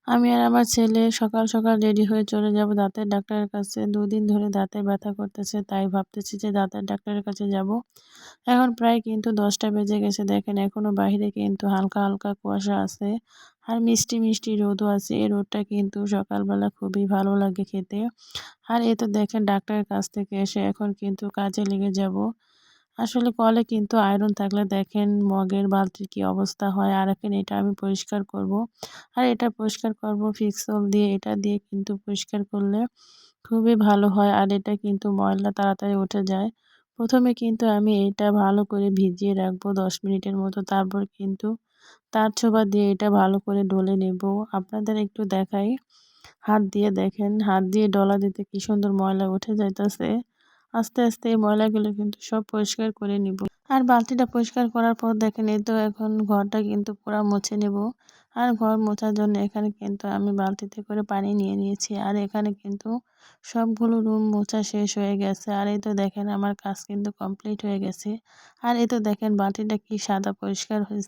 আমি আর আমার ছেলে সকাল সকাল রেডি হয়ে চলে যাব দাঁতের ডাক্তারের কাছে। ২ দিন ধরে দাঁতে ব্যথা করতেছে, তাই ভাবতেছি যে দাঁতের ডাক্তারের কাছে যাব। এখন প্রায় কিন্তু ১০টা বেজে গেছে। দেখেন এখনো বাহিরে কিন্তু হালকা হালকা কুয়াশা আছে। আর মিষ্টি মিষ্টি রোদও আছে। এই রোদটা কিন্তু সকালবেলা খুবই ভালো লাগে খেতে। আর এই তো দেখেন ডাক্তারের কাছ থেকে এসে এখন কিন্তু কাজে লেগে যাব। আসলে কলে কিন্তু আয়রন থাকলে দেখেন মগের বালতির কি অবস্থা হয়। আর এখন এটা আমি পরিষ্কার করব। আর এটা পরিষ্কার করব ফিক্সল দিয়ে। এটা দিয়ে কিন্তু পরিষ্কার করলে খুবই ভালো হয়। আর এটা কিন্তু ময়লা তাড়াতাড়ি উঠে যায়। ১ম এ কিন্তু আমি এটা ভালো করে ভিজিয়ে রাখবো ১০ মিনিটের মতো। তারপর কিন্তু তার ছোবা দিয়ে এটা ভালো করে ডলে নেব। আপনাদের একটু দেখাই। হাত দিয়ে দেখেন, হাত দিয়ে ডলা দিতে কি সুন্দর ময়লা উঠে যাইতেছে। আস্তে আস্তে এই ময়লাগুলো কিন্তু সব পরিষ্কার করে নিব। আর বালতিটা পরিষ্কার করার পর দেখেন এই তো এখন ঘরটা কিন্তু পুরা মুছে নেব। আর ঘর মোছার জন্য এখানে কিন্তু আমি বালতিতে করে পানি নিয়ে নিয়েছি। আর এখানে কিন্তু সবগুলো রুম মোছা শেষ হয়ে গেছে। আর এই তো দেখেন আমার কাজ কিন্তু কমপ্লিট হয়ে গেছে। আর এই তো দেখেন বালতিটা কি সাদা পরিষ্কার হয়েছে।